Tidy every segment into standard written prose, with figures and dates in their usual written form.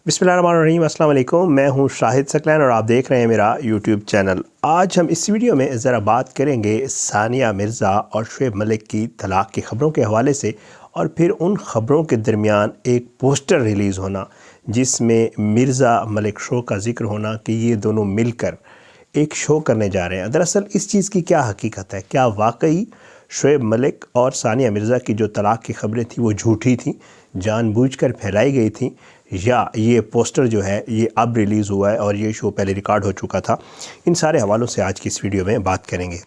बिस्मिल्लाहिर्रहमानिर्रहीम, अस्सलाम वालेकुम। मैं हूं शाहिद सकलैन और आप देख रहे हैं मेरा यूट्यूब चैनल। आज हम इस वीडियो में ज़रा बात करेंगे सानिया मिर्ज़ा और शुएब मलिक की तलाक़ की ख़बरों के हवाले से, और फिर उन ख़बरों के दरमियान एक पोस्टर रिलीज़ होना जिसमें मिर्ज़ा मलिक शो का ज़िक्र होना कि ये दोनों मिलकर एक शो करने जा रहे हैं। दरअसल इस चीज़ की क्या हकीकत है? क्या वाकई शुएब मलिक और सानिया मिर्ज़ा की जो तलाक़ की ख़बरें थी वो झूठी थी, जानबूझकर फैलाई गई थी, या ये पोस्टर जो है ये अब रिलीज़ हुआ है और ये शो पहले रिकॉर्ड हो चुका था? इन सारे हवालों से आज की इस वीडियो में बात करेंगे।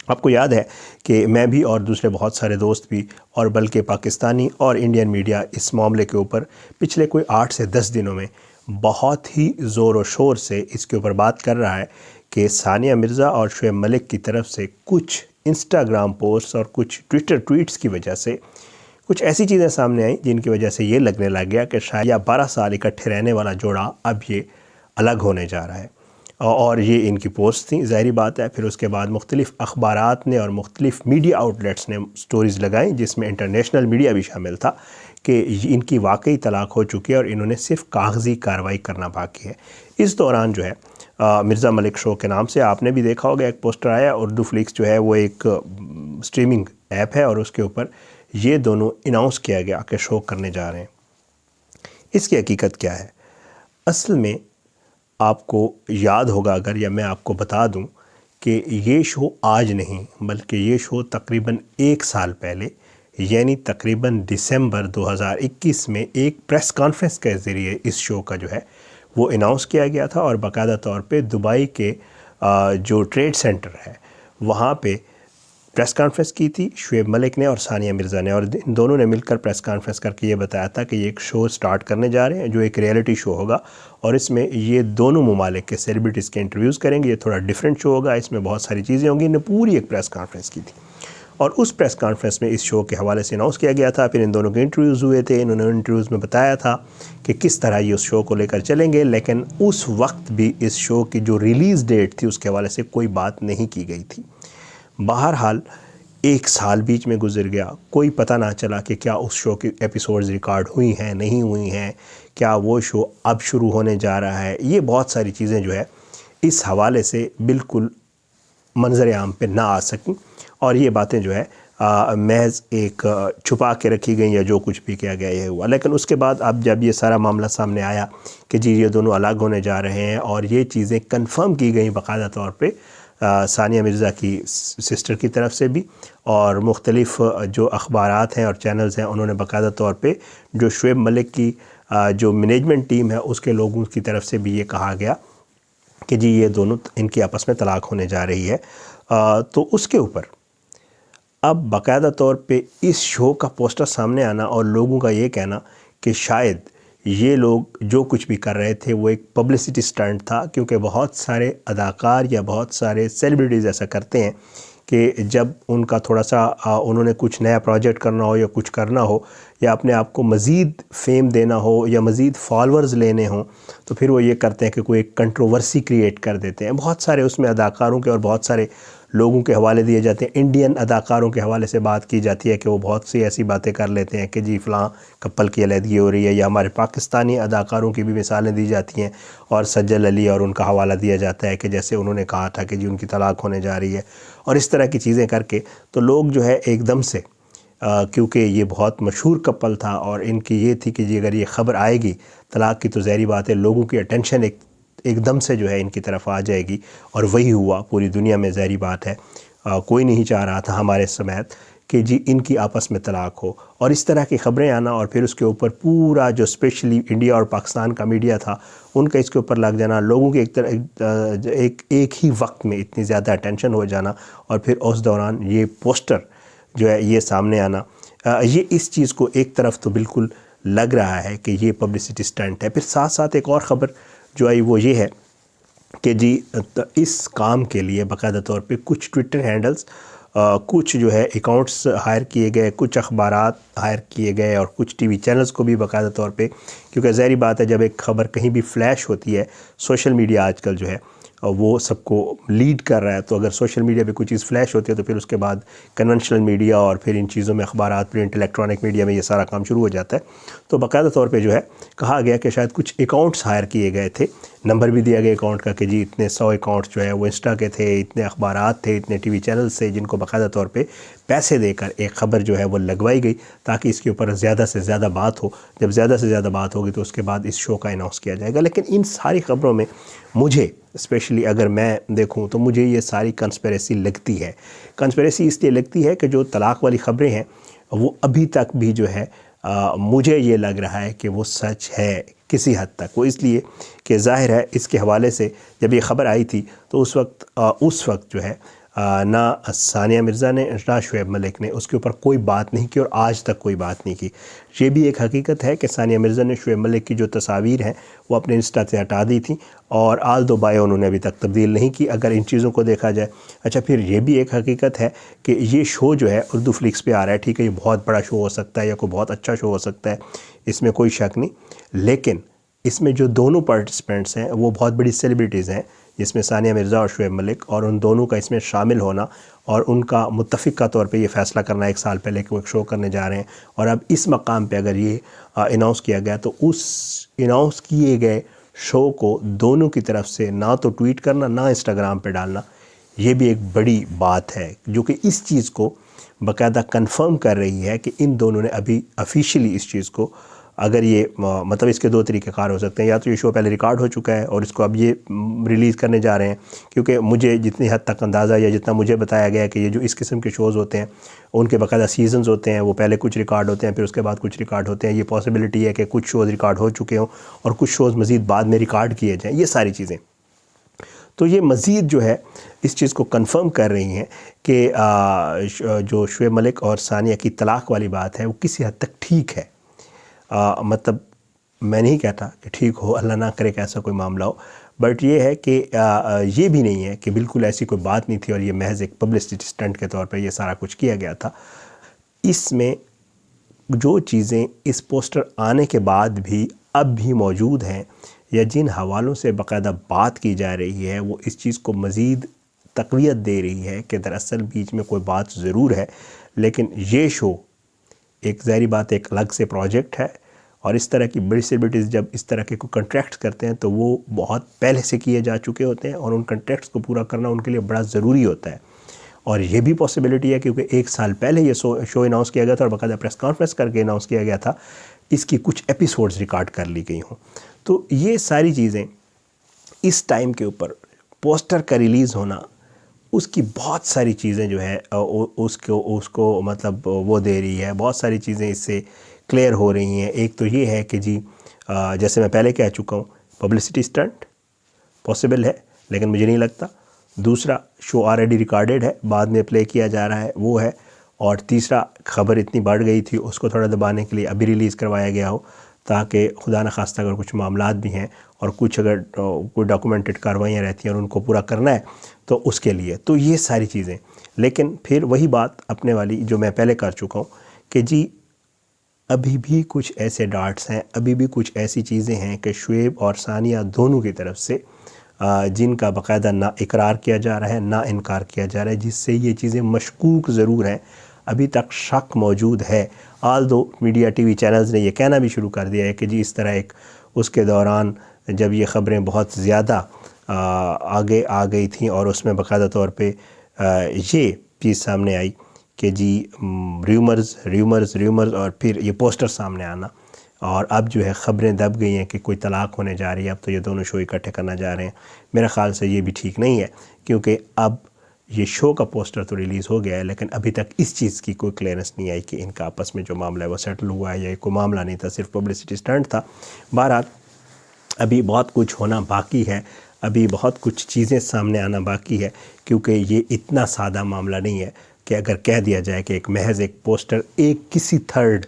आपको याद है कि मैं भी और दूसरे बहुत सारे दोस्त भी, और बल्कि पाकिस्तानी और इंडियन मीडिया इस मामले के ऊपर पिछले कोई 8 से 10 दिनों में बहुत ही ज़ोर और शोर से इसके ऊपर बात कर रहा है कि सानिया मिर्ज़ा और शुएब मलिक की तरफ से कुछ इंस्टाग्राम पोस्ट और कुछ ट्विटर ट्वीट्स की वजह से कुछ ऐसी चीज़ें सामने आई जिनकी वजह से ये लगने लग गया कि शायद या 12 साल इकट्ठे रहने वाला जोड़ा अब ये अलग होने जा रहा है। और ये इनकी पोस्ट थी, ज़ाहिरी बात है। फिर उसके बाद मुख्तलिफ़ अखबारात ने और मुख्तलिफ़ मीडिया आउटलेट्स ने स्टोरीज़ लगाई जिसमें इंटरनेशनल मीडिया भी शामिल था कि इनकी वाकई तलाक़ हो चुकी है और इन्होंने सिर्फ़ कागज़ी कार्रवाई करना बाकी है। इस दौरान जो है मिर्ज़ा मलिक शो के नाम से आपने भी देखा होगा एक पोस्टर आया। उर्दू फ्लिक्स जो है वो एक स्ट्रीमिंग ऐप है और उसके ऊपर ये दोनों अनाउंस किया गया कि शो करने जा रहे हैं। इसकी हकीकत क्या है? असल में आपको याद होगा अगर, या मैं आपको बता दूं कि ये शो आज नहीं बल्कि ये शो तकरीबन 1 साल पहले, यानी तकरीबन दिसंबर 2021 में एक प्रेस कॉन्फ्रेंस के ज़रिए इस शो का जो है वो अनाउंस किया गया था। और बाकायदा तौर पे दुबई के जो ट्रेड सेंटर है वहाँ पे प्रेस कॉन्फ्रेंस की थी शुएब मलिक ने और सानिया मिर्ज़ा ने, और इन दोनों ने मिलकर प्रेस कॉन्फ्रेंस करके ये बताया था कि ये एक शो स्टार्ट करने जा रहे हैं जो एक रियलिटी शो होगा, और इसमें ये दोनों ममालिक के सेलिब्रिटीज़ के इंटरव्यूज़ करेंगे। ये थोड़ा डिफरेंट शो होगा, इसमें बहुत सारी चीज़ें होंगी। इन्हें पूरी एक प्रेस कॉन्फ्रेंस की थी और उस प्रेस कॉन्फ्रेंस में इस शो के हवाले से अनाउंस किया गया था। फिर इन दोनों के इंटरव्यूज़ हुए थे। इन्होंने इंटरव्यूज़ में बताया था कि किस तरह ये उस शो को लेकर चलेंगे, लेकिन उस वक्त भी इस शो की जो रिलीज़ डेट थी उसके हवाले से कोई बात नहीं की गई थी। बहरहाल 1 साल बीच में गुजर गया, कोई पता ना चला कि क्या उस शो की एपिसोड्स रिकॉर्ड हुई हैं, नहीं हुई हैं, क्या वो शो अब शुरू होने जा रहा है। ये बहुत सारी चीज़ें जो है इस हवाले से बिल्कुल मंजर आम पे ना आ सकें, और ये बातें जो है महज एक छुपा के रखी गई या जो कुछ भी किया गया ये हुआ। लेकिन उसके बाद अब जब ये सारा मामला सामने आया कि जी ये दोनों अलग होने जा रहे हैं, और ये चीज़ें कन्फर्म की गई बाकायदा तौर पर सानिया मिर्ज़ा की सिस्टर की तरफ से भी, और मुख्तलिफ़ जो अखबारात हैं और चैनल्स हैं उन्होंने बाकायदा तौर पे जो शुएब मलिक की जो मैनेजमेंट टीम है उसके लोगों की तरफ से भी ये कहा गया कि जी ये दोनों इनकी आपस में तलाक़ होने जा रही है। तो उसके ऊपर अब बाकायदा तौर पे इस शो का पोस्टर सामने आना और लोगों का ये कहना कि शायद ये लोग जो कुछ भी कर रहे थे वो एक पब्लिसिटी स्टंट था, क्योंकि बहुत सारे अदाकार या बहुत सारे सेलिब्रिटीज़ ऐसा करते हैं कि जब उनका थोड़ा सा उन्होंने कुछ नया प्रोजेक्ट करना हो या कुछ करना हो या अपने आप को मज़ीद फेम देना हो या मज़ीद फॉलोअर्स लेने हों, तो फिर वो ये करते हैं कि कोई एक कंट्रोवर्सी क्रिएट कर देते हैं। बहुत सारे उसमें अदाकारों के और बहुत सारे लोगों के हवाले दिए जाते हैं। इंडियन अदाकारों के हवाले से बात की जाती है कि वो बहुत सी ऐसी बातें कर लेते हैं कि जी फ़लाँ कपल की अलहदगी हो रही है, या हमारे पाकिस्तानी अदाकारों की भी मिसालें दी जाती हैं और सज्जल अली और उनका हवाला दिया जाता है कि जैसे उन्होंने कहा था कि जी उनकी तलाक़ होने जा रही है, और इस तरह की चीज़ें करके तो लोग जो है एकदम से क्योंकि ये बहुत मशहूर कपल था और इनकी ये थी कि जी अगर ये ख़बर आएगी तलाक़ की तो ज़ाहिर बात है लोगों की अटेंशन एकदम से जो है इनकी तरफ आ जाएगी, और वही हुआ पूरी दुनिया में। ज़ाहिर बात है कोई नहीं चाह रहा था हमारे समेत कि जी इनकी आपस में तलाक़ हो, और इस तरह की ख़बरें आना, और फिर उसके ऊपर पूरा जो स्पेशली इंडिया और पाकिस्तान का मीडिया था उनका इसके ऊपर लग जाना, लोगों के एक ही वक्त में इतनी ज़्यादा अटेंशन हो जाना, और फिर उस दौरान ये पोस्टर जो है ये सामने आना, ये इस चीज़ को एक तरफ तो बिल्कुल लग रहा है कि ये पब्लिसिटी स्टंट है। फिर साथ साथ एक और ख़बर जो आई वो ये है कि जी इस काम के लिए बाकायदा तौर पे कुछ ट्विटर हैंडल्स, कुछ जो है अकाउंट्स हायर किए गए, कुछ अखबारात हायर किए गए और कुछ टीवी चैनल्स को भी बाकायदा तौर पे, क्योंकि ज़ाहिर बात है जब एक ख़बर कहीं भी फ्लैश होती है, सोशल मीडिया आजकल जो है वो सबको लीड कर रहा है। तो अगर सोशल मीडिया पे कोई चीज़ फ्लैश होती है तो फिर उसके बाद कन्वेंशनल मीडिया और फिर इन चीज़ों में अखबारात, प्रिंट, इलेक्ट्रॉनिक मीडिया में ये सारा काम शुरू हो जाता है। तो बाकायदा तौर पे जो है कहा गया कि शायद कुछ अकाउंट्स हायर किए गए थे, नंबर भी दिया गया अकाउंट का कि जी इतने 100 अकाउंट्स जो है वो इंस्टा के थे, इतने अखबारात थे, इतने टीवी चैनल्स थे जिनको बाकायदा तौर पे पैसे देकर एक ख़बर जो है वो लगवाई गई ताकि इसके ऊपर ज़्यादा से ज़्यादा बात हो। जब ज़्यादा से ज़्यादा बात होगी तो उसके बाद इस शो का अनाउंस किया जाएगा। लेकिन इन सारी ख़बरों में मुझे स्पेशली अगर मैं देखूं तो मुझे ये सारी कंस्पिरेसी लगती है। कंस्पिरेसी इसलिए लगती है कि जो तलाक़ वाली ख़बरें हैं वो अभी तक भी जो है मुझे ये लग रहा है कि वो सच है किसी हद तक। वो इसलिए कि ज़ाहिर है इसके हवाले से जब ये ख़बर आई थी तो उस वक्त जो है ना सानिया मिर्ज़ा ने ना शुएब मलिक ने उसके ऊपर कोई बात नहीं की और आज तक कोई बात नहीं की। ये भी एक हकीकत है कि सानिया मिर्ज़ा ने शुएब मलिक की जो तस्वीर हैं वो अपने इंस्टा से हटा दी थी और आल दो बायो उन्होंने अभी तक तब्दील नहीं की, अगर इन चीज़ों को देखा जाए। अच्छा, फिर ये भी एक हकीकत है कि ये शो जो है उर्दू फ्लिक्स पे आ रहा है, ठीक है, ये बहुत बड़ा शो हो सकता है या कोई बहुत अच्छा शो हो सकता है, इसमें कोई शक नहीं। लेकिन इसमें जो दोनों पार्टिसिपेंट्स हैं वो बहुत बड़ी सेलिब्रिटीज़ हैं, जिसमें सानिया मिर्ज़ा और शुएब मलिक, और उन दोनों का इसमें शामिल होना और उनका मुत्तफ़िक़ा तौर पे ये फ़ैसला करना एक साल पहले कि वो एक शो करने जा रहे हैं और अब इस मकाम पे अगर ये अनाउंस किया गया तो उस अनाउंस किए गए शो को दोनों की तरफ से ना तो ट्वीट करना ना इंस्टाग्राम पे डालना, ये भी एक बड़ी बात है जो कि इस चीज़ को बाकायदा कन्फर्म कर रही है कि इन दोनों ने अभी ऑफिशियली इस चीज़ को, अगर ये मतलब इसके दो तरीक़ेकार हो सकते हैं, या तो ये शो पहले रिकॉर्ड हो चुका है और इसको अब ये रिलीज़ करने जा रहे हैं, क्योंकि मुझे जितनी हद तक अंदाज़ा या जितना मुझे बताया गया है कि ये जो इस किस्म के शोज़ होते हैं उनके बाकायदा सीजन्स होते हैं, वो पहले कुछ रिकॉर्ड होते हैं फिर उसके बाद कुछ रिकॉर्ड होते हैं। ये पॉसिबिलिटी है कि कुछ शोज़ रिकॉर्ड हो चुके हों और कुछ शोज़ मज़ीद बाद में रिकॉर्ड किए जाएँ, ये सारी चीज़ें। तो ये मज़ीद जो है इस चीज़ को कंफर्म कर रही हैं कि जो शुएब मलिक और सानिया की तलाक़ वाली बात है वो किसी हद तक ठीक है। मतलब मैं नहीं कहता कि ठीक हो, अल्लाह ना करे कि ऐसा कोई मामला हो, बट ये है कि ये भी नहीं है कि बिल्कुल ऐसी कोई बात नहीं थी और ये महज एक पब्लिसिटी स्टंट के तौर पर ये सारा कुछ किया गया था। इसमें जो चीज़ें इस पोस्टर आने के बाद भी अब भी मौजूद हैं या जिन हवालों से बाकायदा बात की जा रही है वो इस चीज़ को मज़ीद तक़वियत दे रही है कि दरअसल बीच में कोई बात ज़रूर है, लेकिन ये शो एक ज़ाहिर बात एक अलग से प्रोजेक्ट है और इस तरह की बड़ी सेलिब्रिटीज़ जब इस तरह के कोई कॉन्ट्रैक्ट्स करते हैं तो वो बहुत पहले से किए जा चुके होते हैं और उन कॉन्ट्रैक्ट्स को पूरा करना उनके लिए बड़ा ज़रूरी होता है। और ये भी पॉसिबिलिटी है क्योंकि एक साल पहले ये शो अनाउंस किया गया था और बाकायदा प्रेस कॉन्फ्रेंस करके अनाउंस किया गया था, इसकी कुछ एपिसोड्स रिकॉर्ड कर ली गई हों। तो ये सारी चीज़ें इस टाइम के ऊपर पोस्टर का रिलीज़ होना, उसकी बहुत सारी चीज़ें जो है उसको मतलब वो दे रही है, बहुत सारी चीज़ें इससे क्लियर हो रही हैं। एक तो ये है कि जी जैसे मैं पहले कह चुका हूँ, पब्लिसिटी स्टंट पॉसिबल है लेकिन मुझे नहीं लगता। दूसरा, शो ऑलरेडी रिकॉर्डेड है, बाद में प्ले किया जा रहा है, वो है। और तीसरा, खबर इतनी बढ़ गई थी उसको थोड़ा दबाने के लिए अभी रिलीज़ करवाया गया हो ताकि खुदा न खास्ता अगर कुछ मामलात भी हैं और कुछ अगर कोई डॉक्यूमेंटेड कार्रवाइयाँ रहती हैं और उनको पूरा करना है तो उसके लिए, तो ये सारी चीज़ें। लेकिन फिर वही बात अपने वाली जो मैं पहले कर चुका हूँ कि जी अभी भी कुछ ऐसे डार्ट्स हैं, अभी भी कुछ ऐसी चीज़ें हैं कि शुएब और सानिया दोनों की तरफ से जिनका बाकायदा ना इकरार किया जा रहा है ना इनकार किया जा रहा है, जिससे ये चीज़ें मशकूक ज़रूर हैं, अभी तक शक मौजूद है। आल दो मीडिया टीवी चैनल्स ने ये कहना भी शुरू कर दिया है कि जी इस तरह एक उसके दौरान जब ये ख़बरें बहुत ज़्यादा आगे आ गई थी और उसमें बाकायदा तौर पे ये चीज़ सामने आई कि जी र्यूमर्स और फिर ये पोस्टर सामने आना और अब जो है ख़बरें दब गई हैं कि कोई तलाक़ होने जा रही है, अब तो ये दोनों शो इकट्ठे करना जा रहे हैं। मेरे ख़्याल से ये भी ठीक नहीं है क्योंकि अब ये शो का पोस्टर तो रिलीज़ हो गया है लेकिन अभी तक इस चीज़ की कोई क्लियरेंस नहीं आई कि इनका आपस में जो मामला है वो सेटल हुआ है या कोई मामला नहीं था, सिर्फ पब्लिसिटी स्टंट था। बहरहाल अभी बहुत कुछ होना बाकी है, अभी बहुत कुछ चीज़ें सामने आना बाकी है क्योंकि ये इतना सादा मामला नहीं है कि अगर कह दिया जाए कि एक महज एक पोस्टर एक किसी थर्ड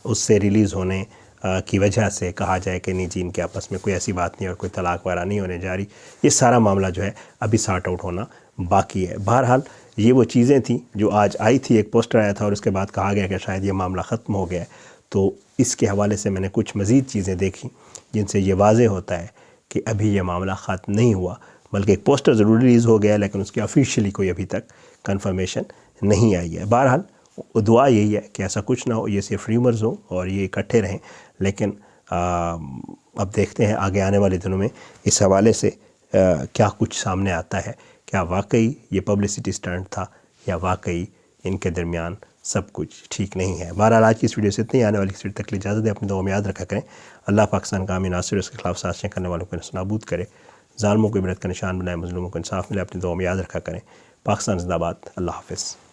उससे रिलीज़ होने की वजह से कहा जाए कि नहीं जी इनके आपस में कोई ऐसी बात नहीं और कोई तलाक़ वगैरह नहीं होने जा रही। ये सारा मामला जो है अभी सॉर्ट आउट होना बाकी है। बहरहाल ये वो चीज़ें थी जो आज आई थी, एक पोस्टर आया था और उसके बाद कहा गया कि शायद ये मामला ख़त्म हो गया है। तो इसके हवाले से मैंने कुछ मज़ीद चीज़ें देखी जिनसे ये वाज़ेह होता है कि अभी ये मामला ख़त्म नहीं हुआ, बल्कि एक पोस्टर ज़रूर रिलीज़ हो गया, लेकिन उसकी ऑफिशियली कोई अभी तक कंफर्मेशन नहीं आई है। बहरहाल दुआ यही है कि ऐसा कुछ ना हो, ये सिर्फ र्यूमर्स हो और ये इकट्ठे रहें। लेकिन अब देखते हैं आगे आने वाले दिनों में इस हवाले से क्या कुछ सामने आता है। क्या वाकई ये पब्लिसिटी स्टंट था या वाकई इनके दरमियान सब कुछ ठीक नहीं है। बहरहाल आज की इस वीडियो से इतनी, आने वाली वीडियो तक इजाज़त है। अपनी दुआ में याद रखा करें। अल्लाह पाकिस्तान का आमीन नासिर, उसके खिलाफ साजिशें करने वालों को नाबूद करे, ज़ालिमों को इबरत का निशान बनाए, मज़लूमों को इंसाफ मिले। अपनी दुआ में याद रखा करें। पाकिस्तान ज़िंदाबाद। अल्लाह हाफ़िज़।